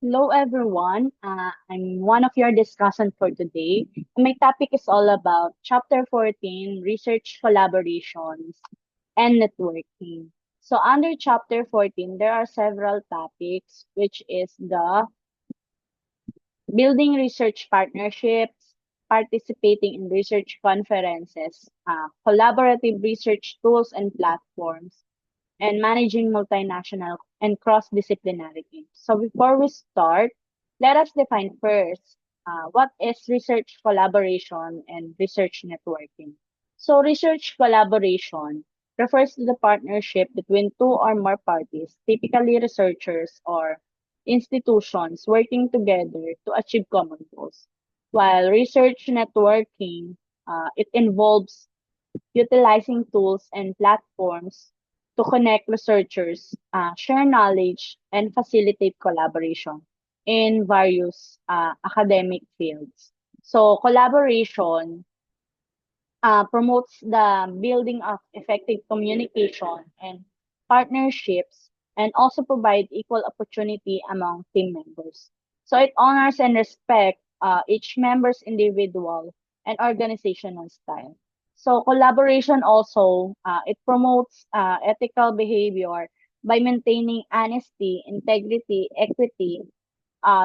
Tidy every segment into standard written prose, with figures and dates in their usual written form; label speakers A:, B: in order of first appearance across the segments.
A: Hello, everyone. I'm one of your discussants for today. My topic is all about Chapter 14, Research Collaborations and Networking. So under Chapter 14, there are several topics, which is the building research partnerships, participating in research conferences, collaborative research tools and platforms, and managing multinational and cross-disciplinary teams. So before we start, let us define first what is research collaboration and research networking. So research collaboration refers to the partnership between two or more parties, typically researchers or institutions working together to achieve common goals. While research networking, it involves utilizing tools and platforms to connect researchers, share knowledge, and facilitate collaboration in various academic fields. So collaboration promotes the building of effective communication and partnerships and also provide equal opportunity among team members. So it honors and respect each member's individual and organizational style. So collaboration also it promotes ethical behavior by maintaining honesty, integrity, equity,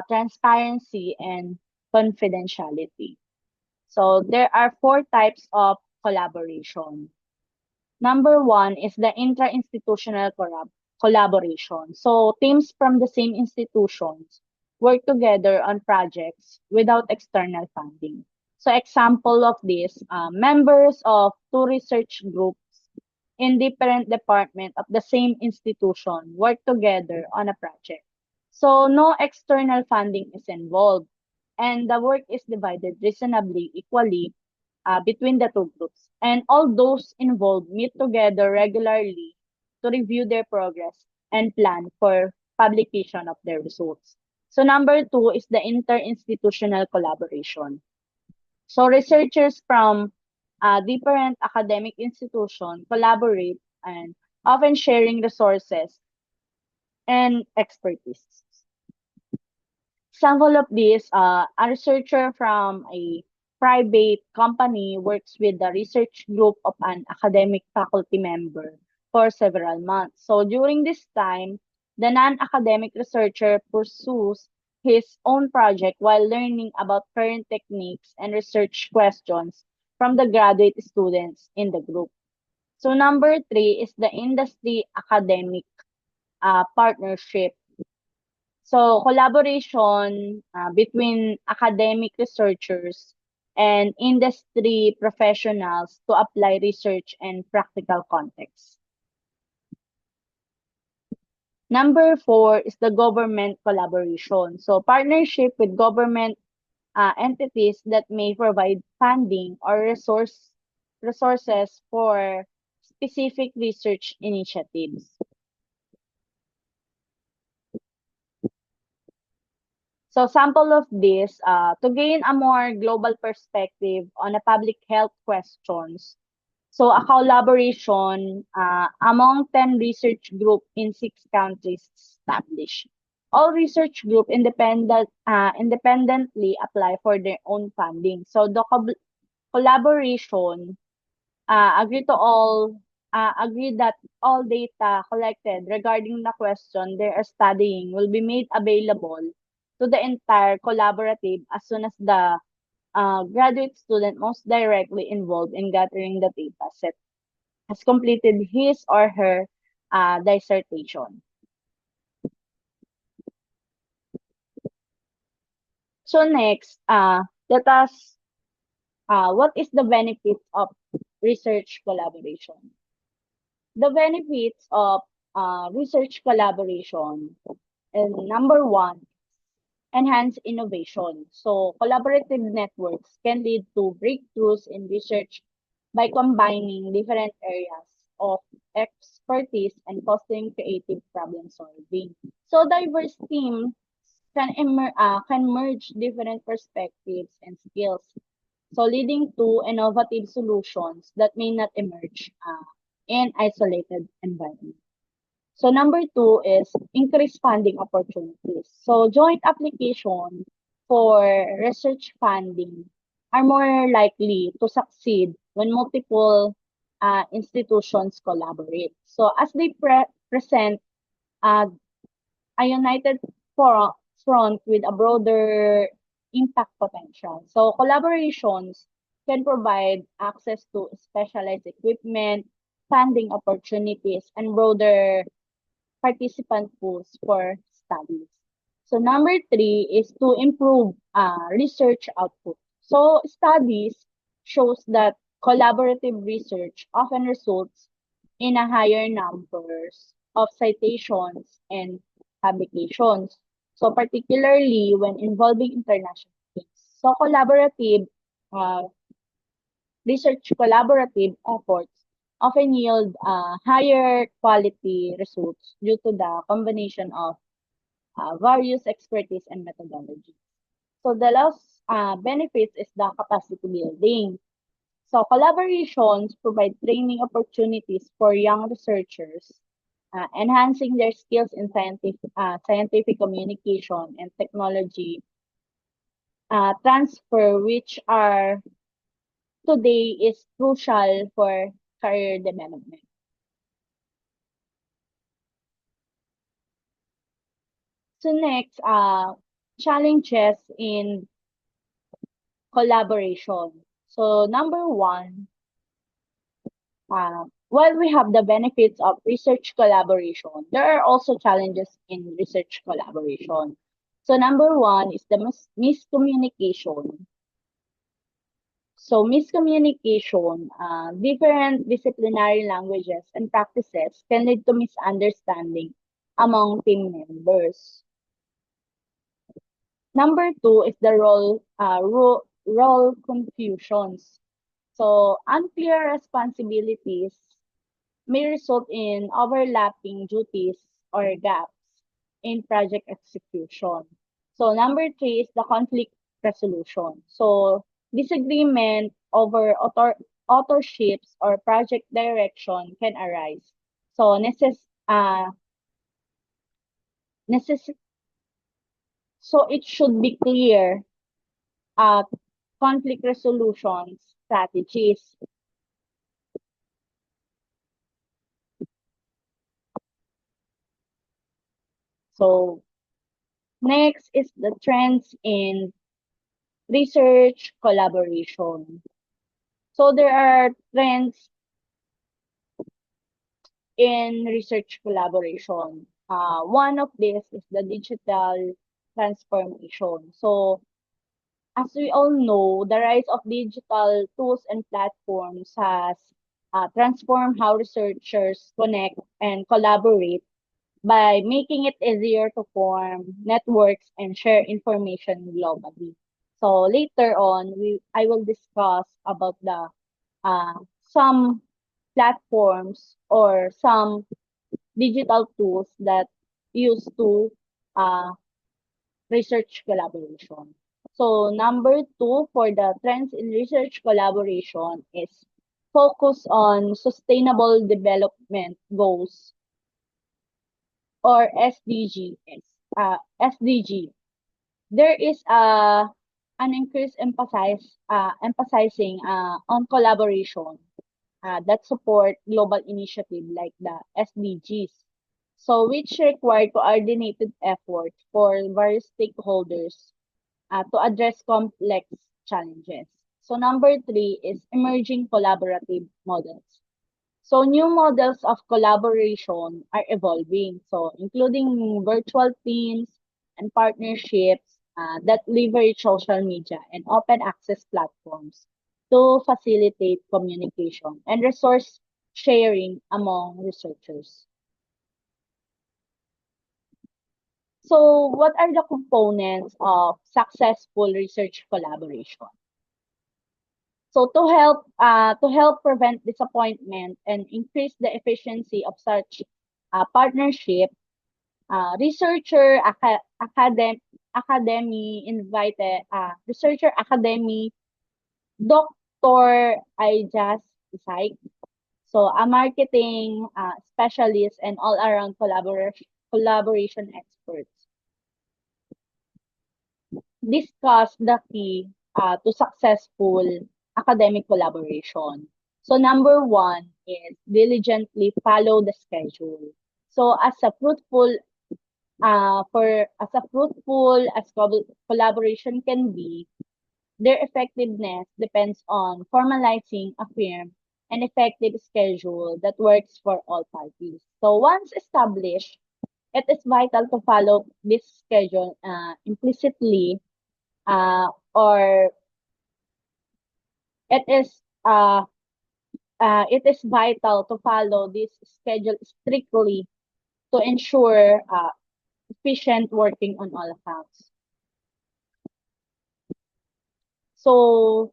A: transparency, and confidentiality. So there are four types of collaboration. Number one is the intra-institutional collaboration. So teams from the same institutions work together on projects without external funding. So example of this, members of two research groups in different departments of the same institution work together on a project. So no external funding is involved and the work is divided reasonably equally between the two groups. And all those involved meet together regularly to review their progress and plan for publication of their results. So number two is the interinstitutional collaboration. So researchers from different academic institutions collaborate and often sharing resources and expertise. Example of this, a researcher from a private company works with the research group of an academic faculty member for several months. So during this time, the non-academic researcher pursues his own project while learning about current techniques and research questions from the graduate students in the group. So number three is the industry academic partnership. So collaboration between academic researchers and industry professionals to apply research and practical context. Number four is the government collaboration. So partnership with government entities that may provide funding or resources for specific research initiatives. So sample of this, to gain a more global perspective on a public health questions. So a collaboration among 10 research group in 6 countries established. All research group independently apply for their own funding. So the collaboration agree that all data collected regarding the question they are studying will be made available to the entire collaborative as soon as the graduate student most directly involved in gathering the data set has completed his or her dissertation. So next, let us what is the benefits of research collaboration? The benefits of research collaboration is number one, enhance innovation. So collaborative networks can lead to breakthroughs in research by combining different areas of expertise and fostering creative problem solving. So diverse teams can merge different perspectives and skills, so leading to innovative solutions that may not emerge in isolated environments. So number two is increase funding opportunities. So joint application for research funding are more likely to succeed when multiple institutions collaborate. So as they present uh, a united front with a broader impact potential. So collaborations can provide access to specialized equipment, funding opportunities, and broader participant pools for studies. So number three is to improve research output. So studies shows that collaborative research often results in a higher numbers of citations and publications. So particularly when involving international teams. So uh, collaborative efforts often yield higher quality results due to the combination of various expertise and methodologies. So the last benefits is the capacity building. So collaborations provide training opportunities for young researchers, enhancing their skills in scientific communication and technology transfer, which are today is crucial for career development. So next, challenges in collaboration. So number one, while we have the benefits of research collaboration, there are also challenges in research collaboration. So number one is the miscommunication. So miscommunication, different disciplinary languages and practices can lead to misunderstanding among team members. Number two is the role confusions. So unclear responsibilities may result in overlapping duties or gaps in project execution. So number three is the conflict resolution. So disagreement over authorships or project direction can arise. So necess so it should be clear uh, conflict resolution strategies. So next is the trends in research collaboration. So there are trends in research collaboration. One of this is the digital transformation. So as we all know, the rise of digital tools and platforms has transformed how researchers connect and collaborate by making it easier to form networks and share information globally. So later on, I will discuss about the some platforms or some digital tools that used to uh, research collaboration. So number two for the trends in research collaboration is focus on sustainable development goals or SDGs. SDG. There is an increased emphasizing on collaboration that support global initiative like the SDGs. So which require coordinated efforts for various stakeholders to address complex challenges. So number three is emerging collaborative models. So new models of collaboration are evolving, so including virtual teams and partnerships that leverage social media and open access platforms to facilitate communication and resource sharing among researchers. So what are the components of successful research collaboration? So to help prevent disappointment and increase the efficiency of such partnership, researcher academy Dr. Ijas Isaac. So a marketing specialist and all-around collaboration experts discuss the key to successful academic collaboration. So number one is diligently follow the schedule. So as a fruitful as collaboration can be, their effectiveness depends on formalizing a firm and effective schedule that works for all parties. So once established, it is vital to follow this schedule implicitly, or it is uh, it is vital to follow this schedule strictly to ensure efficient working on all accounts. So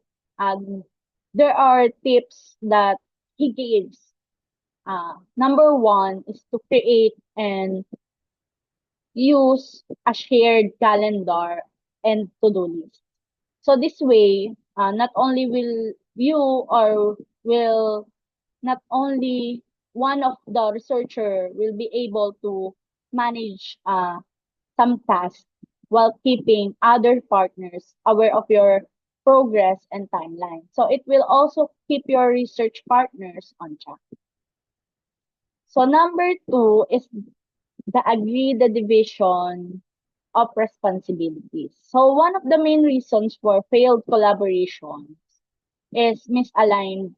A: there are tips that he gives. Number one is to create and use a shared calendar and to-do list. So this way, not only will you or will not only one of the researcher will be able to manage some tasks while keeping other partners aware of your progress and timeline. So it will also keep your research partners on track. So number two is the division of responsibilities. So one of the main reasons for failed collaborations is misaligned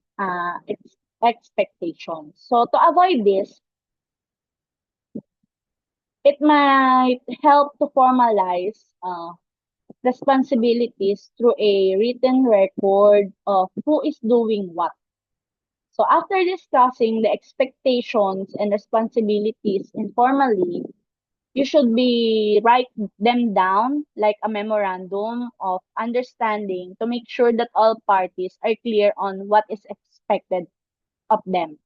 A: expectations. So to avoid this, it might help to formalize responsibilities through a written record of who is doing what. So after discussing the expectations and responsibilities informally, you should be write them down like a memorandum of understanding to make sure that all parties are clear on what is expected of them.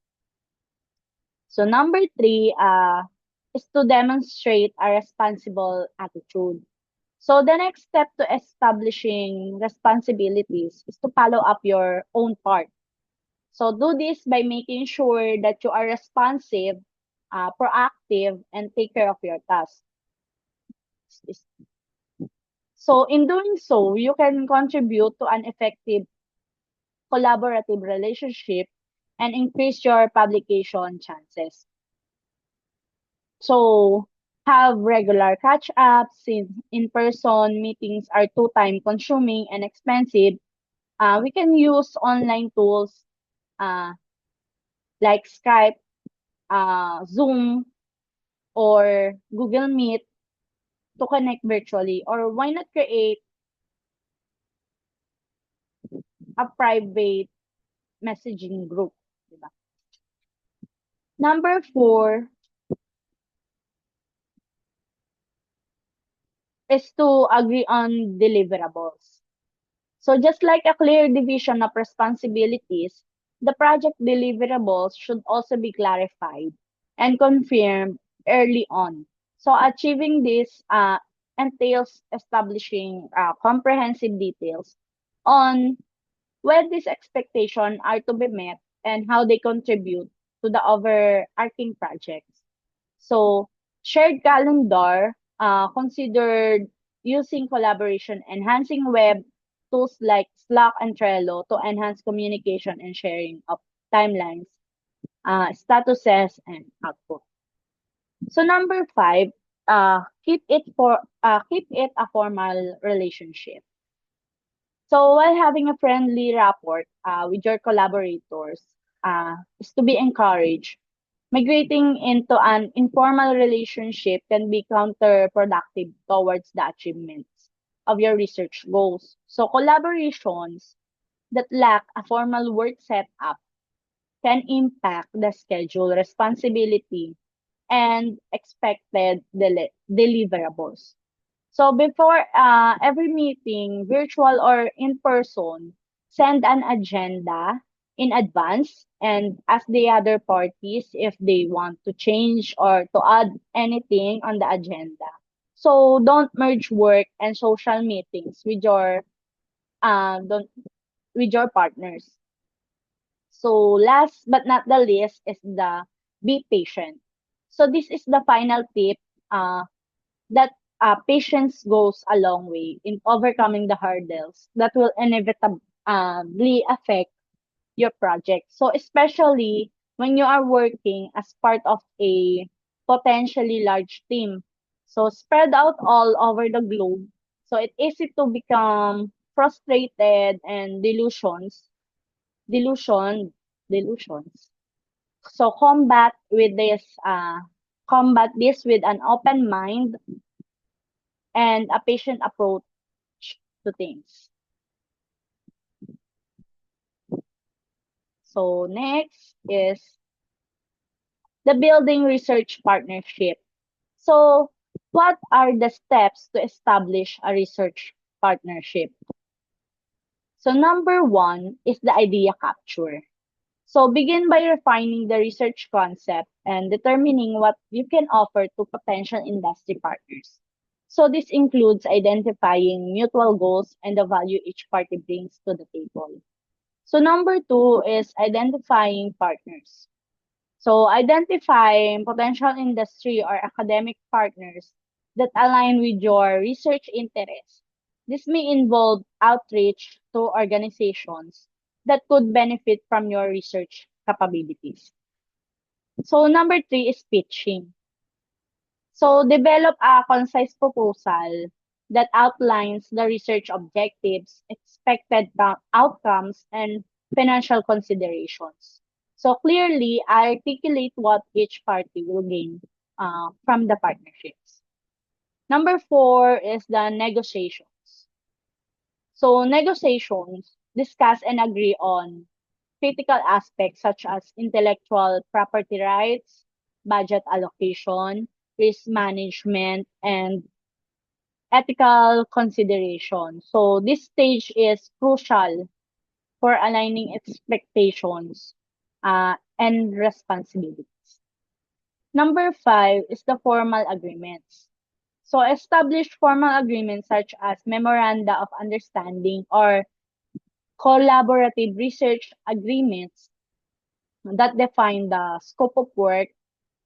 A: So number three is to demonstrate a responsible attitude. So the next step to establishing responsibilities is to follow up your own part. So do this by making sure that you are responsive, proactive, and take care of your tasks. So in doing so, you can contribute to an effective collaborative relationship and increase your publication chances. So have regular catch-ups since in-person meetings are too time consuming and expensive. We can use online tools uh, like Skype, Zoom, or Google Meet to connect virtually. Or why not create a private messaging group? Diba? Number four is to agree on deliverables. So just like a clear division of responsibilities, the project deliverables should also be clarified and confirmed early on. So achieving this entails establishing comprehensive details on when these expectations are to be met and how they contribute to the overarching projects. So shared calendar considered using collaboration, enhancing web tools like Slack and Trello to enhance communication and sharing of timelines, statuses, and output. So number five, keep it a formal relationship. So while having a friendly rapport with your collaborators is to be encouraged. Migrating into an informal relationship can be counterproductive towards the achievements of your research goals. So collaborations that lack a formal work setup can impact the schedule, responsibility, and expected deliverables. So before every meeting, virtual or in person, send an agenda in advance and ask the other parties if they want to change or to add anything on the agenda. So don't merge work and social meetings with your don't with your partners. So last but not the least is the be patient. So this is the final tip uh, that patience goes a long way in overcoming the hurdles that will inevitably affect your project. So especially when you are working as part of a potentially large team. So spread out all over the globe. So it's easy to become frustrated and delusion, delusions. So combat this with an open mind and a patient approach to things. So next is the building research partnership. So what are the steps to establish a research partnership? So number one is the idea capture. So begin by refining the research concept and determining what you can offer to potential industry partners. So this includes identifying mutual goals and the value each party brings to the table. So number two is identifying partners. So identifying potential industry or academic partners that align with your research interests. This may involve outreach to organizations that could benefit from your research capabilities. So number three is pitching. So develop a concise proposal that outlines the research objectives, expected outcomes, and financial considerations. So clearly articulate what each party will gain from the partnerships. Number four is the negotiations. So negotiations discuss and agree on critical aspects such as intellectual property rights, budget allocation, risk management, and ethical consideration. So this stage is crucial for aligning expectations and responsibilities. Number five is the formal agreements. So establish formal agreements such as memoranda of understanding or collaborative research agreements that define the scope of work,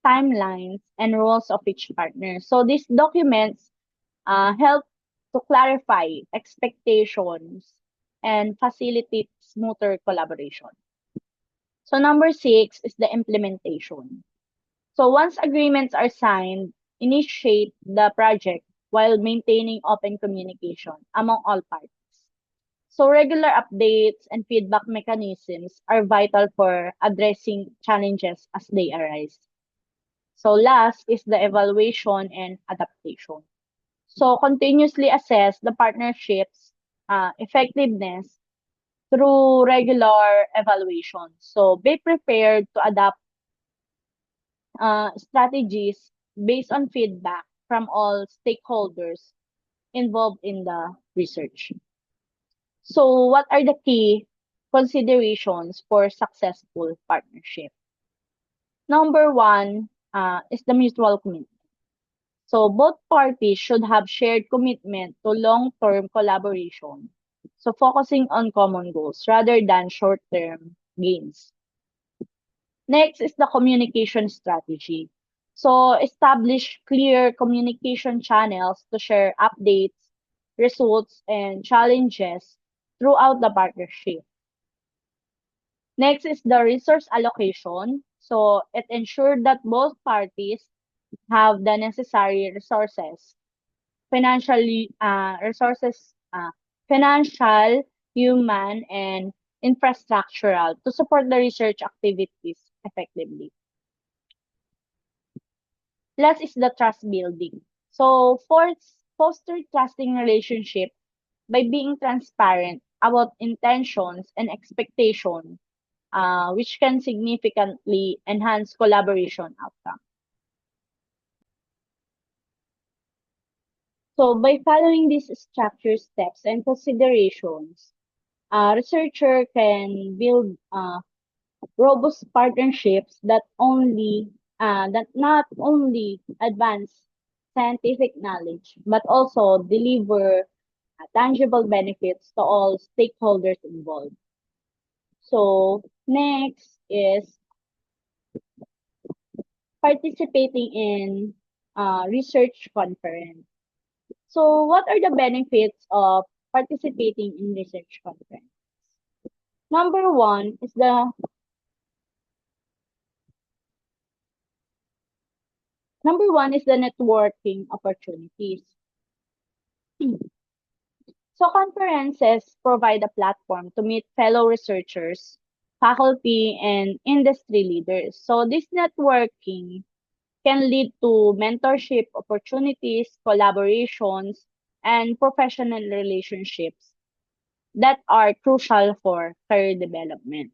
A: timelines, and roles of each partner. So these documents help to clarify expectations and facilitate smoother collaboration. So number six is the implementation. So once agreements are signed, initiate the project while maintaining open communication among all parties. So regular updates and feedback mechanisms are vital for addressing challenges as they arise. So last is the evaluation and adaptation. So continuously assess the partnership's effectiveness through regular evaluation. So be prepared to adapt strategies based on feedback from all stakeholders involved in the research. So what are the key considerations for successful partnership? Number one is the mutual commitment. So both parties should have shared commitment to long-term collaboration. So focusing on common goals rather than short-term gains. Next is the communication strategy. So establish clear communication channels to share updates, results, and challenges throughout the partnership. Next is the resource allocation. So it ensures that both parties have the necessary resources, financially resources, financial, human, and infrastructural to support the research activities effectively. Last is the trust building. So foster trusting relationship by being transparent about intentions and expectation, which can significantly enhance collaboration outcome. So by following these structure steps and considerations, a researcher can build robust partnerships that not only advance scientific knowledge but also deliver tangible benefits to all stakeholders involved. So next is participating in research conference. So what are the benefits of participating in research conference? Number one is the Number one is the networking opportunities. So conferences provide a platform to meet fellow researchers, faculty, and industry leaders. So this networking can lead to mentorship opportunities, collaborations, and professional relationships that are crucial for career development.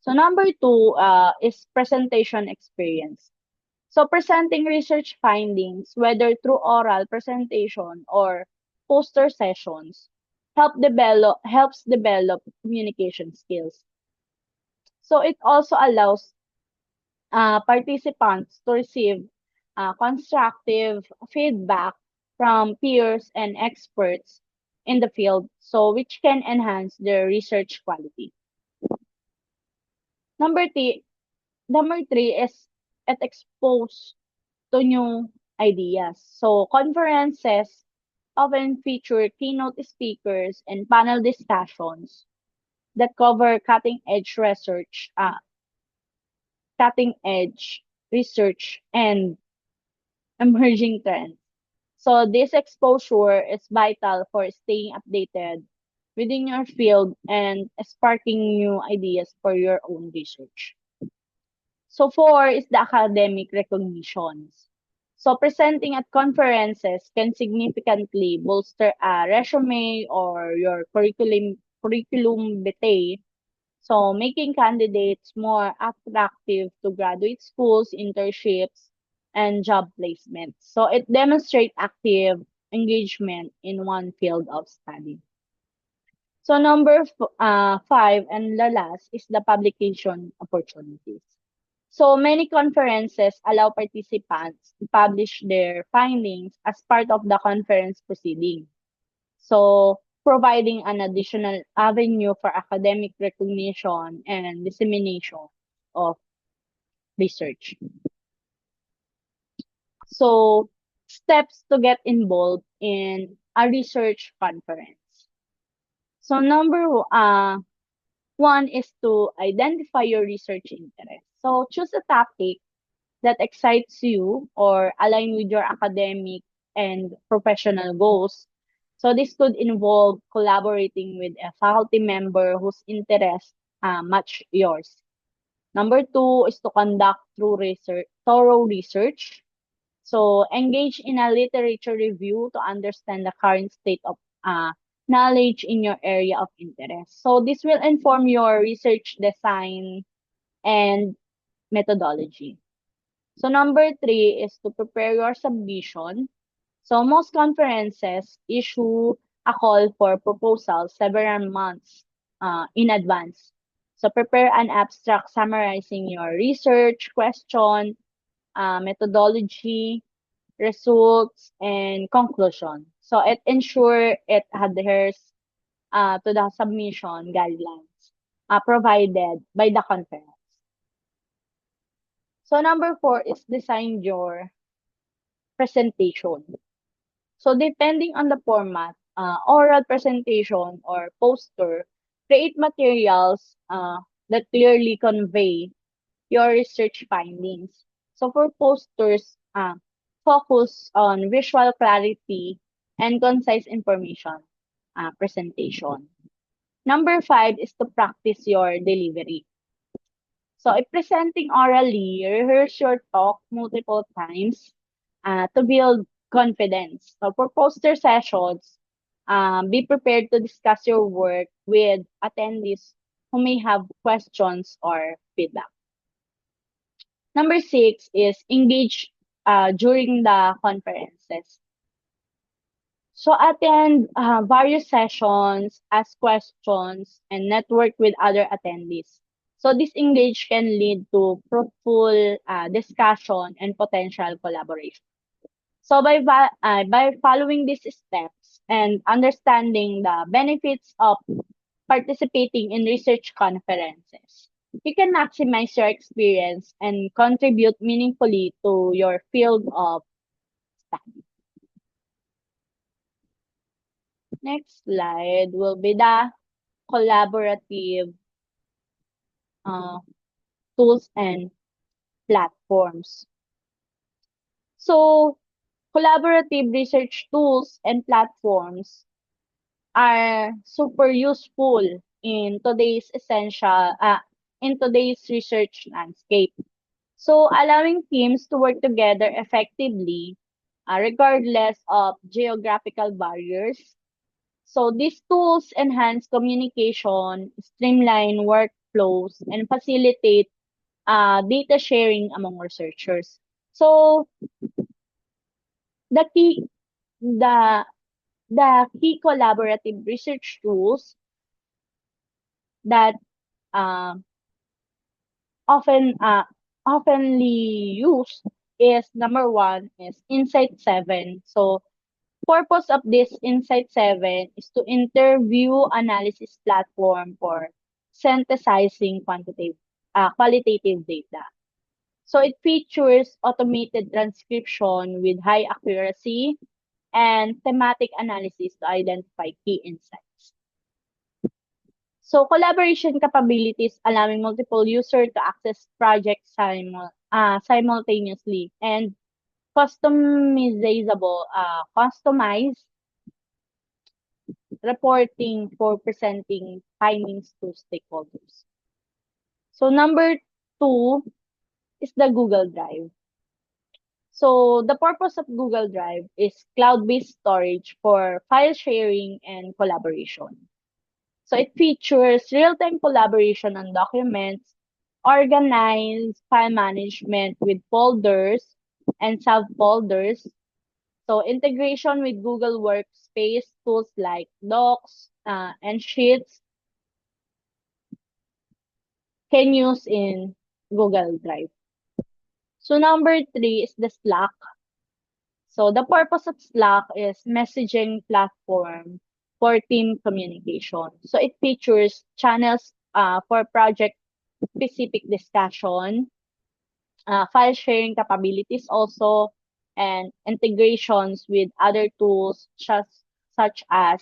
A: So number two is presentation experience. So presenting research findings, whether through oral presentation or poster sessions, helps develop communication skills. So it also allows participants to receive constructive feedback from peers and experts in the field, so which can enhance their research quality. Number three, Number three is it expose to new ideas. So conferences often feature keynote speakers and panel discussions that cover cutting edge research and emerging trends. So this exposure is vital for staying updated within your field and sparking new ideas for your own research. So four is the academic recognitions. So presenting at conferences can significantly bolster a resume or your curriculum vitae. So making candidates more attractive to graduate schools, internships, and job placements. So it demonstrates active engagement in one field of study. So five and the last is the publication opportunities. So many conferences allow participants to publish their findings as part of the conference proceeding. So providing an additional avenue for academic recognition and dissemination of research. So steps to get involved in a research conference. So one is to identify your research interest. So choose a topic that excites you or align with your academic and professional goals. So this could involve collaborating with a faculty member whose interests match yours. Number two is to conduct thorough research. So engage in a literature review to understand the current state of knowledge in your area of interest. So this will inform your research design and methodology. So number three is to prepare your submission. So most conferences issue a call for proposals several months in advance. So prepare an abstract summarizing your research question, methodology, results, and conclusion. So it ensure it adheres to the submission guidelines provided by the conference. So number four is design your presentation. So depending on the format, oral presentation or poster, create materials that clearly convey your research findings. So for posters, focus on visual clarity and concise information presentation. Number five is to practice your delivery. So if presenting orally, rehearse your talk multiple times to build confidence. So for poster sessions, be prepared to discuss your work with attendees who may have questions or feedback. Number six is engage during the conferences. So attend various sessions, ask questions, and network with other attendees. So this engage can lead to fruitful discussion and potential collaboration. So by following these steps and understanding the benefits of participating in research conferences. You can maximize your experience and contribute meaningfully to your field of study. Next slide will be the collaborative uh, tools and platforms. So, collaborative research tools and platforms are super useful in today's in today's research landscape. So, allowing teams to work together effectively, regardless of geographical barriers. So, these tools enhance communication, streamline workflows, and facilitate data sharing among researchers. So, the key, the the key collaborative research tools that uh, often oftenly used is number one is Insight 7. So purpose of this Insight 7 is to interview analysis platform for synthesizing qualitative data. So it features automated transcription with high accuracy and thematic analysis to identify key insights. So collaboration capabilities allowing multiple users to access projects simultaneously and customized reporting for presenting findings to stakeholders. So number two is the Google Drive. So the purpose of Google Drive is cloud-based storage for file sharing and collaboration. So it features real-time collaboration on documents, organized file management with folders and subfolders. So integration with Google Workspace tools like Docs and Sheets can use in Google Drive. So number three is the Slack. So the purpose of Slack is messaging platform for team communication. So it features channels for project specific discussion, file sharing capabilities also, and integrations with other tools such as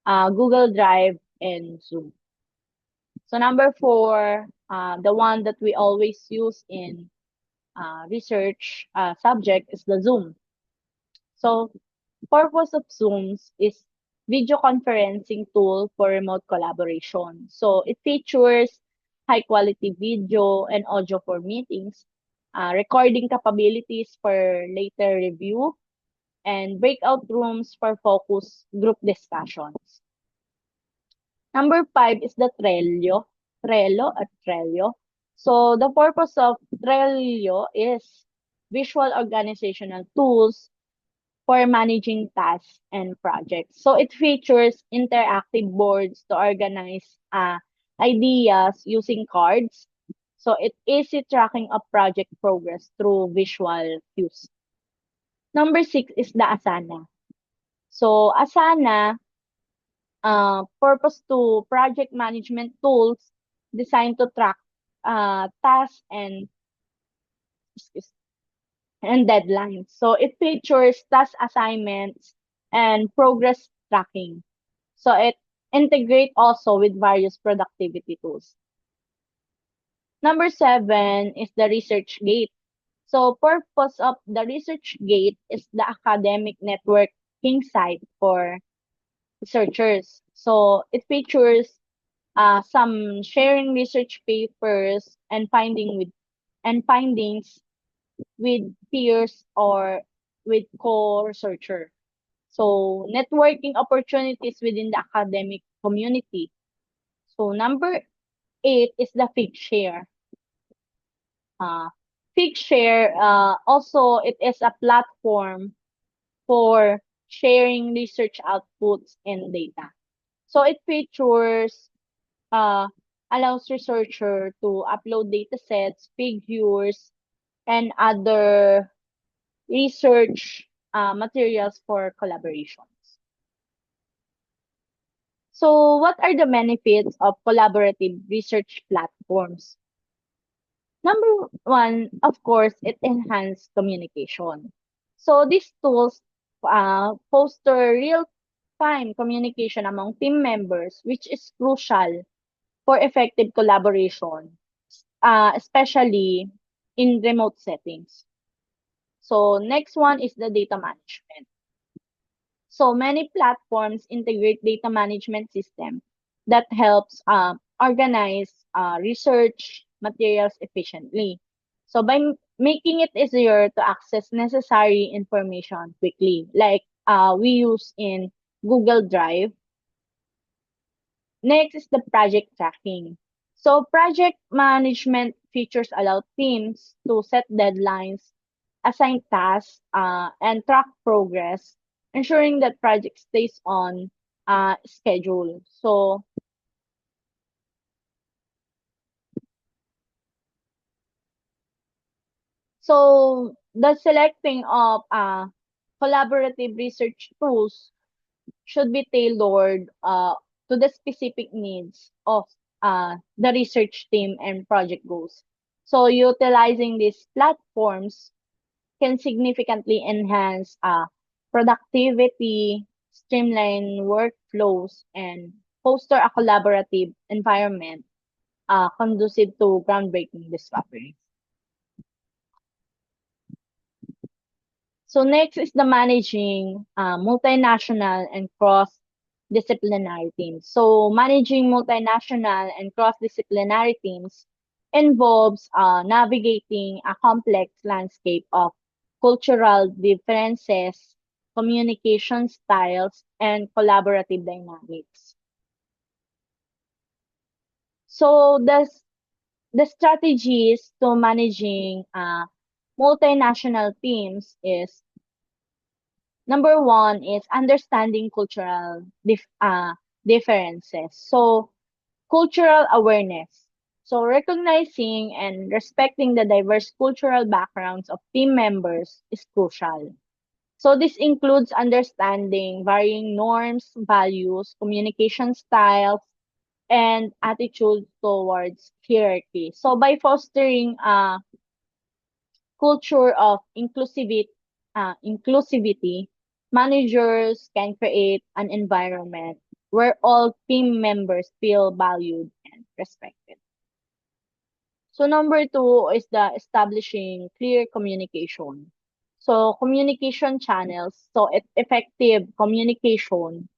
A: Google Drive and Zoom. So number four, the one that we always use in research subject is the Zoom. So purpose of Zooms is video conferencing tool for remote collaboration. So it features high quality video and audio for meetings, recording capabilities for later review, and breakout rooms for focus group discussions. Number five is the Trello. So the purpose of Trello is visual organizational tools for managing tasks and projects. So it features interactive boards to organize ideas using cards. So it easy tracking of project progress through visual cues. Number six is the Asana. So Asana, purpose to project management tools designed to track tasks excuse- and deadlines. So it features task assignments and progress tracking. So it integrate also with various productivity tools. Number seven is the Research Gate. So purpose of the Research Gate is the academic networking site for researchers. So it features some sharing research papers and findings with peers or with co-researcher. So networking opportunities within the academic community. So number eight is the Figshare. Uh, Figshare, also it is a platform for sharing research outputs and data. So it features, uh, allows researcher to upload data sets, figures, and other research materials for collaborations. So, what are the benefits of collaborative research platforms? Number one, of course, it enhances communication. So, these tools foster real-time communication among team members, which is crucial for effective collaboration, especially in remote settings. So, next one is the data management. So many platforms integrate data management system that helps organize research materials efficiently. So by making it easier to access necessary information quickly, like we use in Google Drive. Next is the project tracking. So project management features allow teams to set deadlines, assign tasks, and track progress, ensuring that project stays on schedule. So the selecting of collaborative research tools should be tailored to the specific needs of the research team and project goals. So utilizing these platforms can significantly enhance productivity, streamline workflows, and foster a collaborative environment conducive to groundbreaking discoveries. So next is the managing multinational and cross-disciplinary teams. So managing multinational and cross-disciplinary teams involves navigating a complex landscape of cultural differences, communication styles, and collaborative dynamics. So the strategies to managing multinational teams is number one is understanding cultural differences. So, cultural awareness. So, recognizing and respecting the diverse cultural backgrounds of team members is crucial. So, this includes understanding varying norms, values, communication styles, and attitudes towards hierarchy. So, by fostering a culture of inclusivity, managers can create an environment where all team members feel valued and respected. So number two is the establishing clear communication. So communication channels, effective communication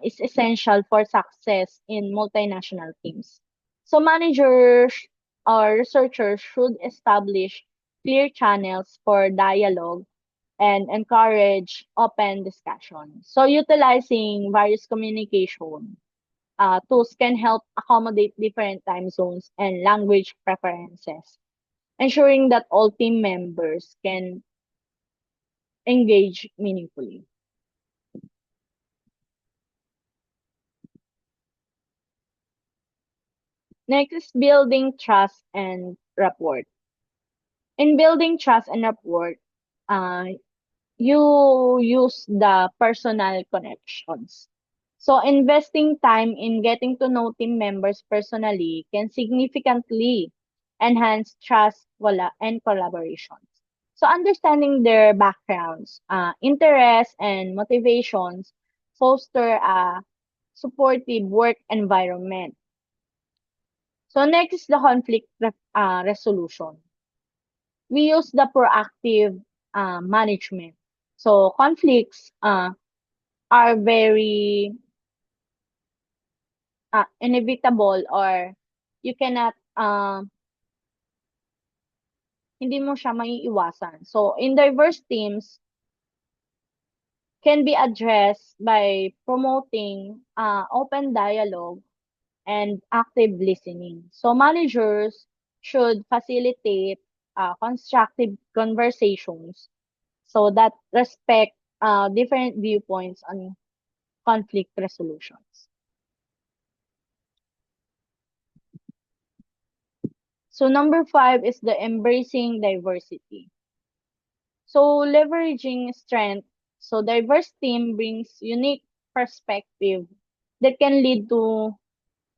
A: is essential for success in multinational teams. So managers or researchers should establish clear channels for dialogue and encourage open discussion. So utilizing various communication tools can help accommodate different time zones and language preferences, ensuring that all team members can engage meaningfully. Next is building trust and rapport. In building trust and rapport, uh, you use the personal connections. So investing time in getting to know team members personally can significantly enhance trust and collaborations. So understanding their backgrounds, interests, and motivations foster a supportive work environment. So next is the resolution. We use the proactive management. So conflicts are very inevitable or you cannot hindi mo siya maiiwasan. So in diverse teams can be addressed by promoting open dialogue and active listening. So managers should facilitate constructive conversations so that respect different viewpoints on conflict resolutions. So number five is the embracing diversity. So leveraging strength. So diverse team brings unique perspective that can lead to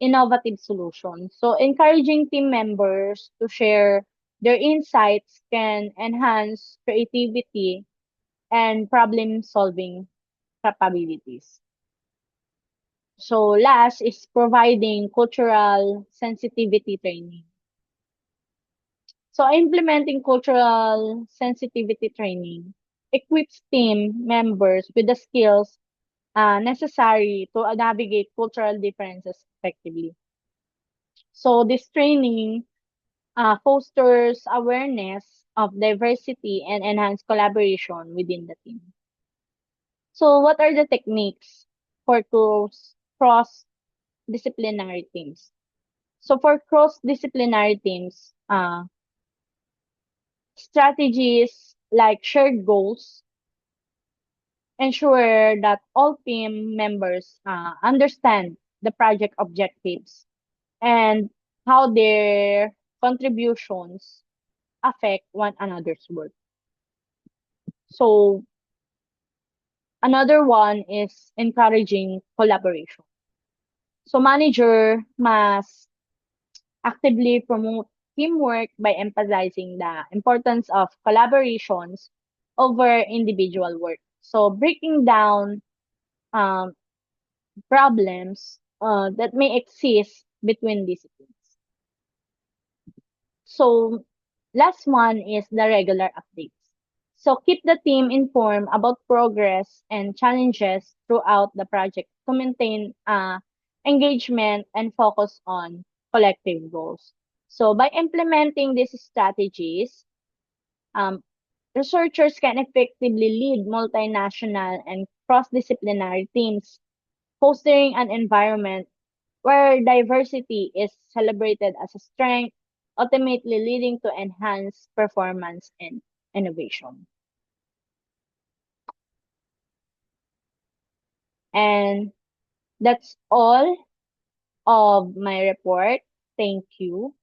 A: innovative solutions. So encouraging team members to share their insights can enhance creativity and problem solving capabilities. So last is providing cultural sensitivity training. So implementing cultural sensitivity training equips team members with the skills necessary to navigate cultural differences effectively. So this training fosters awareness of diversity and enhance collaboration within the team. So what are the techniques for cross-disciplinary teams? So for cross-disciplinary teams, strategies like shared goals ensure that all team members understand the project objectives and how their contributions affect one another's work. So another one is encouraging collaboration. So manager must actively promote teamwork by emphasizing the importance of collaborations over individual work. So breaking down um, problems that may exist between disciplines. So last one is the regular updates. So keep the team informed about progress and challenges throughout the project to maintain engagement and focus on collective goals. So by implementing these strategies, um, researchers can effectively lead multinational and cross-disciplinary teams, fostering an environment where diversity is celebrated as a strength, ultimately leading to enhanced performance and innovation. And that's all of my report. Thank you.